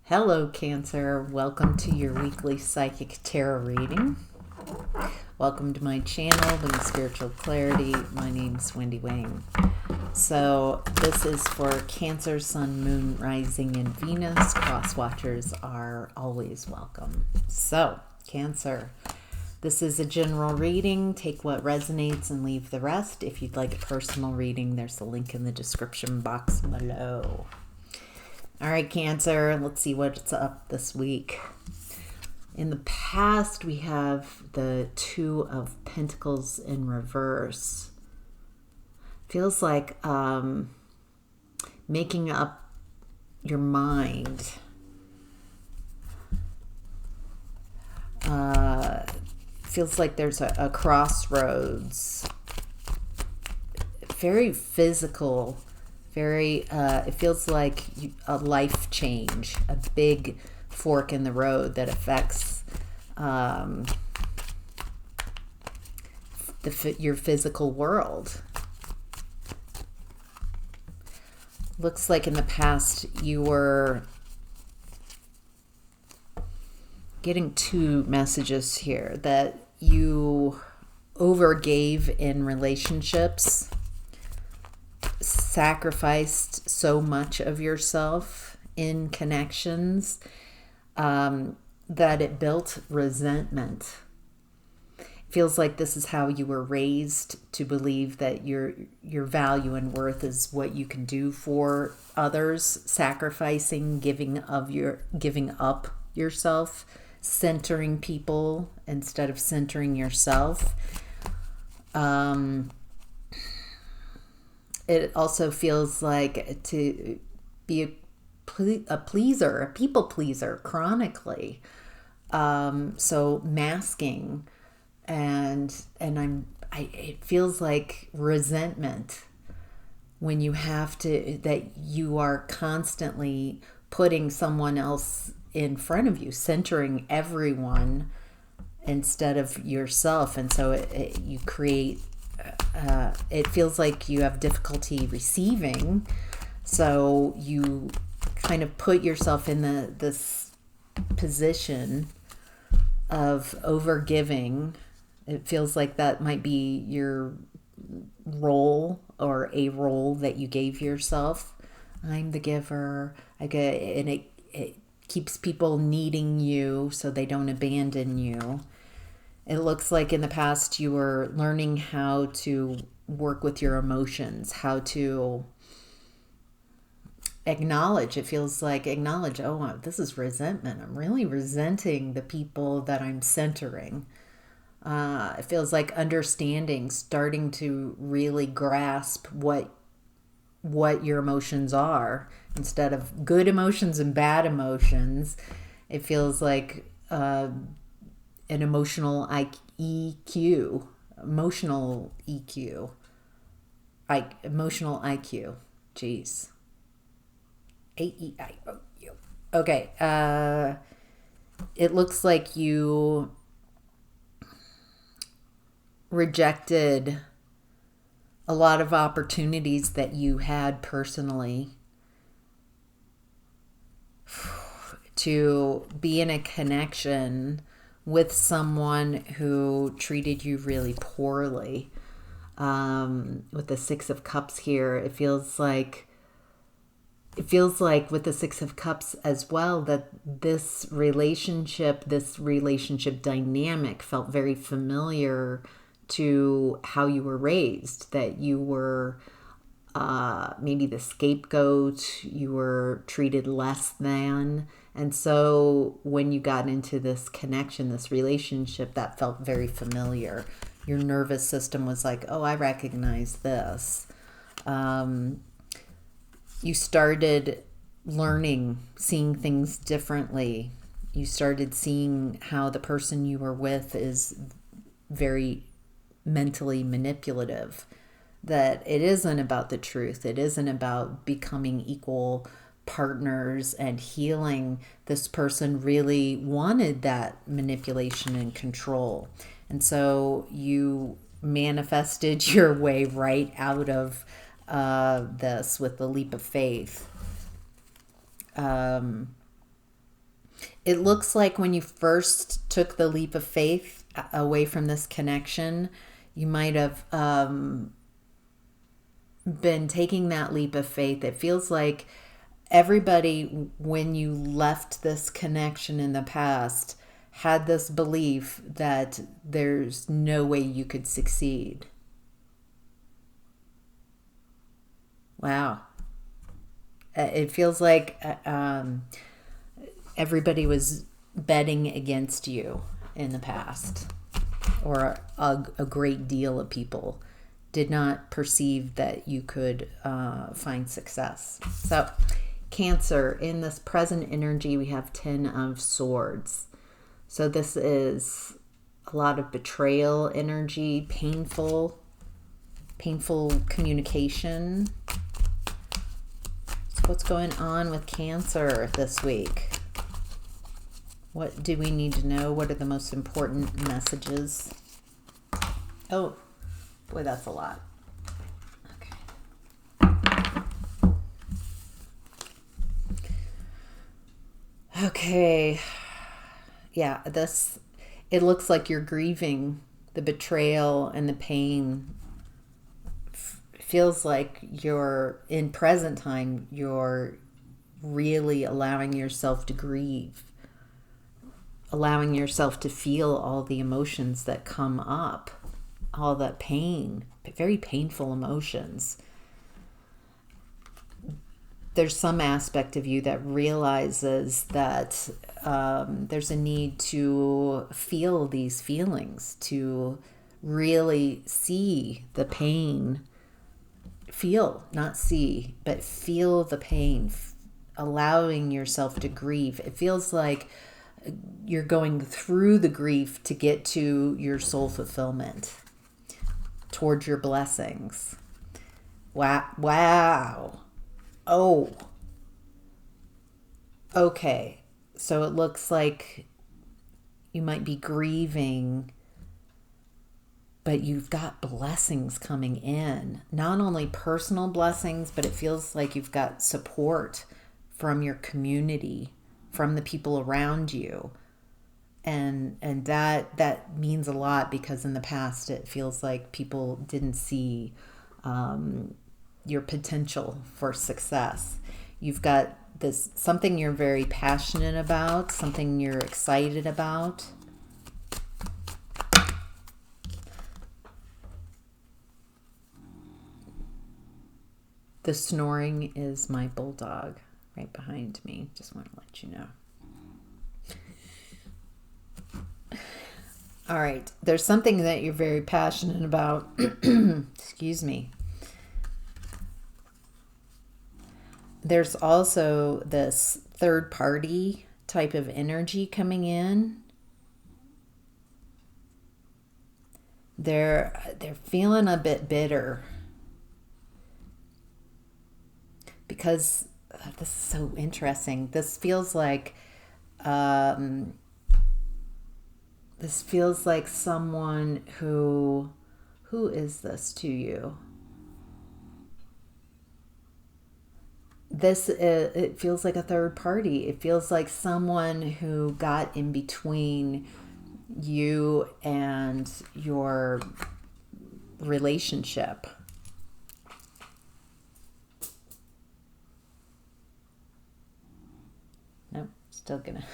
Hello, Cancer. Welcome to your weekly psychic tarot reading. Welcome to my channel, Wing Spiritual Clarity. My name's Wendy Wang. So this is for Cancer, Sun, Moon, Rising, and Venus. Cross watchers are always welcome. So, Cancer, this is a general reading. Take what resonates and leave the rest. If you'd like a personal reading, there's a link in the description box below. All right, Cancer, let's see what's up this week. In the past, we have the Two of Pentacles in reverse. Feels like making up your mind. Feels like there's a crossroads. Very physical. It feels like a life change, a big fork in the road that affects your physical world. Looks like in the past you were getting two messages here, that you overgave in relationships, sacrificed so much of yourself in connections that it built resentment. Feels like this is how you were raised, to believe that your value and worth is what you can do for others, sacrificing, giving up yourself, centering people instead of centering yourself. It also feels like to be a pleaser, a people pleaser chronically. So masking, and it feels like resentment when you have to, that you are constantly putting someone else in front of you, centering everyone instead of yourself. And so you create, it feels like you have difficulty receiving, so you kind of put yourself in this position of overgiving. It feels like that might be your role, or a role that you gave yourself. I'm the giver. And it keeps people needing you so they don't abandon you. It looks like in the past you were learning how to work with your emotions, how to acknowledge. It feels like acknowledge, oh, this is resentment. I'm really resenting the people that I'm centering. It feels like understanding, starting to really grasp what your emotions are, instead of good emotions and bad emotions. It feels like an emotional EQ, emotional EQ, emotional IQ. Jeez. AEIOU. Okay. It looks like you rejected a lot of opportunities that you had personally to be in a connection with someone who treated you really poorly. With the Six of Cups here, it feels like with the Six of Cups as well, that this relationship dynamic felt very familiar to how you were raised, that you were maybe the scapegoat, you were treated less than. And so when you got into this connection, this relationship, that felt very familiar. Your nervous system was like, oh, I recognize this. You started learning, seeing things differently. You started seeing how the person you were with is very mentally manipulative, that it isn't about the truth. It isn't about becoming equal partners and healing. This person really wanted that manipulation and control. And so you manifested your way right out of this with the leap of faith. it looks like when you first took the leap of faith away from this connection, you might have been taking that leap of faith. It feels like everybody, when you left this connection in the past, had this belief that there's no way you could succeed. Wow. It feels like everybody was betting against you in the past, or a great deal of people did not perceive that you could find success. So, Cancer, in this present energy, we have 10 of Swords. So this is a lot of betrayal energy, painful communication. So what's going on with Cancer this week? What do we need to know? What are the most important messages? Oh, boy, that's a lot. Okay. Yeah, it looks like you're grieving the betrayal and the pain. Feels like you're in present time, you're really allowing yourself to grieve, allowing yourself to feel all the emotions that come up, all that pain, very painful emotions. There's some aspect of you that realizes that there's a need to feel these feelings, to really see the pain. Feel, not see, but feel the pain, allowing yourself to grieve. It feels like you're going through the grief to get to your soul fulfillment, towards your blessings. Wow. Oh, okay. So it looks like you might be grieving, but you've got blessings coming in. Not only personal blessings, but it feels like you've got support from your community, from the people around you. And that means a lot, because in the past it feels like people didn't see your potential for success. You've got this something you're very passionate about, something you're excited about. The snoring is my bulldog right behind me. Just want to let you know. All right. There's something that you're very passionate about. Excuse me. There's also this third party type of energy coming in. They're feeling a bit bitter, because this is so interesting. This feels like someone who is this to you? It feels like a third party. It feels like someone who got in between you and your relationship. Nope, still gonna.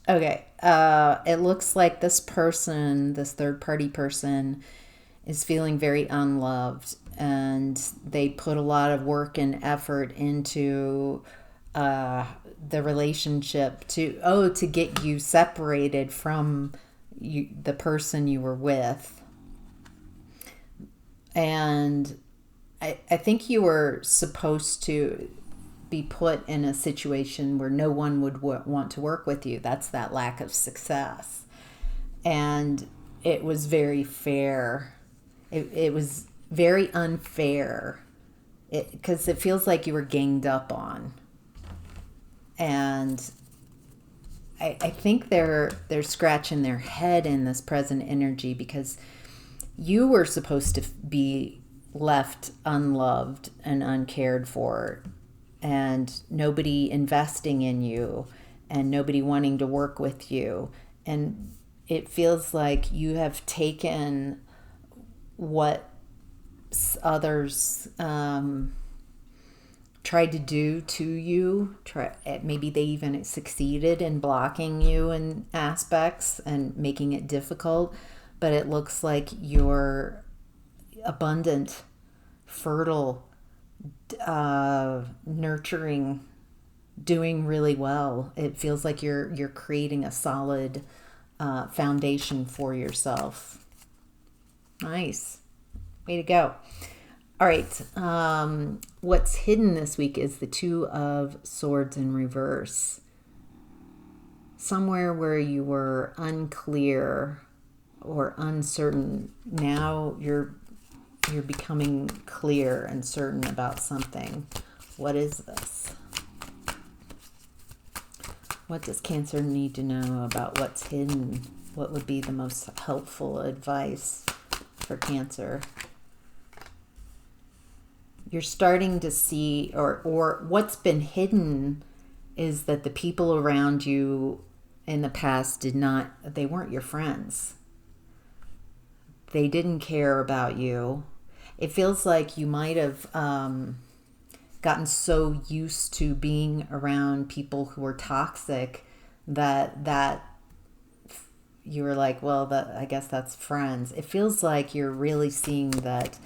Okay, it looks like this person, this third party person, is feeling very unloved, and they put a lot of work and effort into the relationship to get you separated from the person you were with. And I think you were supposed to be put in a situation where no one would want to work with you. That's that lack of success. And it was very fair. It was very unfair, because it feels like you were ganged up on. And I think they're scratching their head in this present energy, because you were supposed to be left unloved and uncared for. and nobody investing in you and nobody wanting to work with you. And it feels like you have taken what others tried to do to you. Maybe they even succeeded in blocking you in aspects and making it difficult, but it looks like you're abundant, fertile, nurturing, doing really well. It feels like you're creating a solid foundation for yourself. Nice. Way to go. All right. What's hidden this week is the Two of Swords in reverse. Somewhere where you were unclear or uncertain, now you're becoming clear and certain about something. What is this? What does Cancer need to know about what's hidden? What would be the most helpful advice for Cancer? You're starting to see, or what's been hidden is that the people around you in the past they weren't your friends. They didn't care about you. It feels like you might have gotten so used to being around people who were toxic that you were like, well, I guess that's friends. It feels like you're really seeing that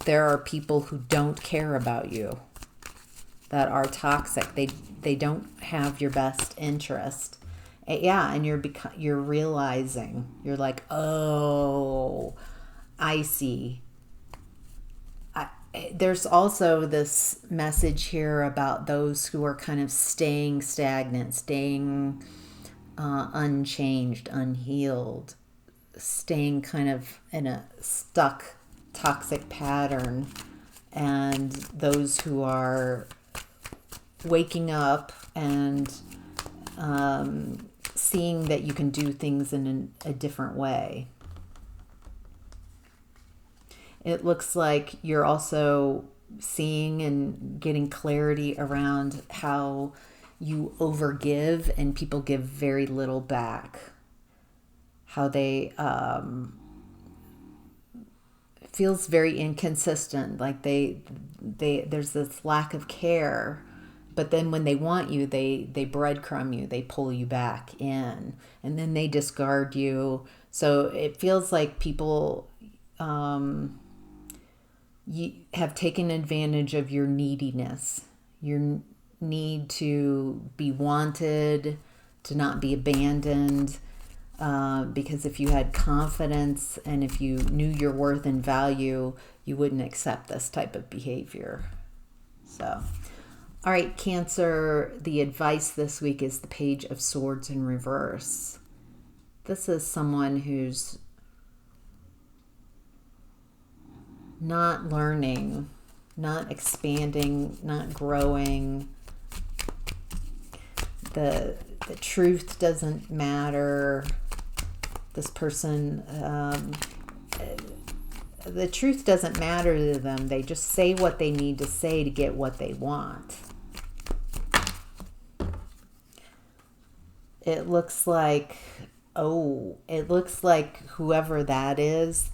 there are people who don't care about you, that are toxic. They don't have your best interest. Yeah, and you're realizing, you're like, oh, I see. There's also this message here about those who are kind of staying stagnant, staying unchanged, unhealed, staying kind of in a stuck toxic pattern, and those who are waking up and seeing that you can do things in a different way. It looks like you're also seeing and getting clarity around how you overgive and people give very little back. How they feels very inconsistent, like there's this lack of care, but then when they want you, they breadcrumb you, they pull you back in, and then they discard you. So it feels like people you have taken advantage of your neediness, your need to be wanted, to not be abandoned. Because if you had confidence and if you knew your worth and value, you wouldn't accept this type of behavior. So, all right, Cancer, the advice this week is the Page of Swords in reverse. This is someone who's not learning, not expanding, not growing. The truth doesn't matter. This person, the truth doesn't matter to them. They just say what they need to say to get what they want. It looks like whoever that is,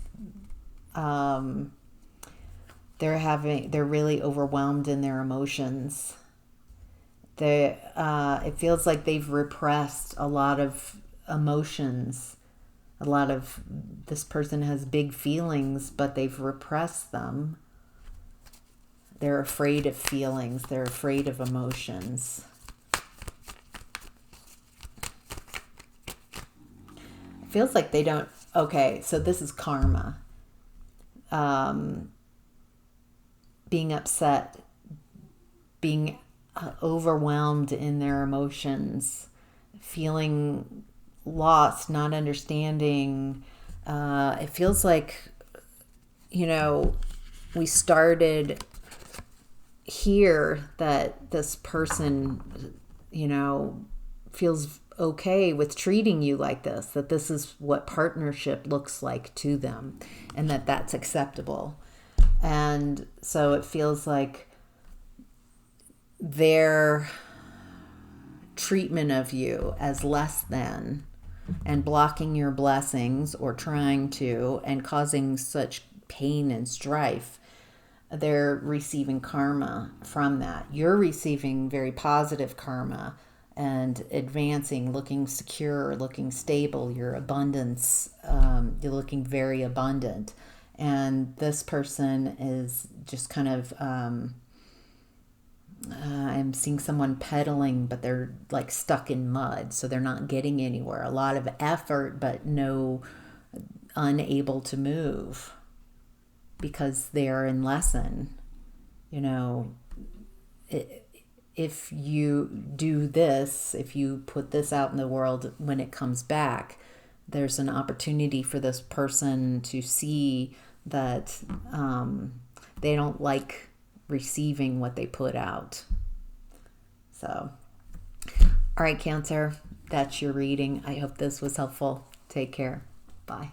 they're really overwhelmed in their emotions. It feels like they've repressed a lot of emotions. This person has big feelings, but they've repressed them. They're afraid of feelings. They're afraid of emotions. It feels like they don't. Okay, so this is karma. Being upset, being overwhelmed in their emotions, feeling lost, not understanding. It feels like, we started here that this person, feels okay with treating you like this, that this is what partnership looks like to them, and that that's acceptable. And so it feels like their treatment of you as less than and blocking your blessings or trying to and causing such pain and strife, they're receiving karma from that. You're receiving very positive karma and advancing, looking secure, looking stable, your abundance, you're looking very abundant. And this person is just kind of, I'm seeing someone pedaling, but they're like stuck in mud, so they're not getting anywhere. A lot of effort, but unable to move because they're in lesson. You know, if you do this, if you put this out in the world, when it comes back, there's an opportunity for this person to see that they don't like receiving what they put out. So, all right, Cancer, that's your reading. I hope this was helpful. Take care. Bye.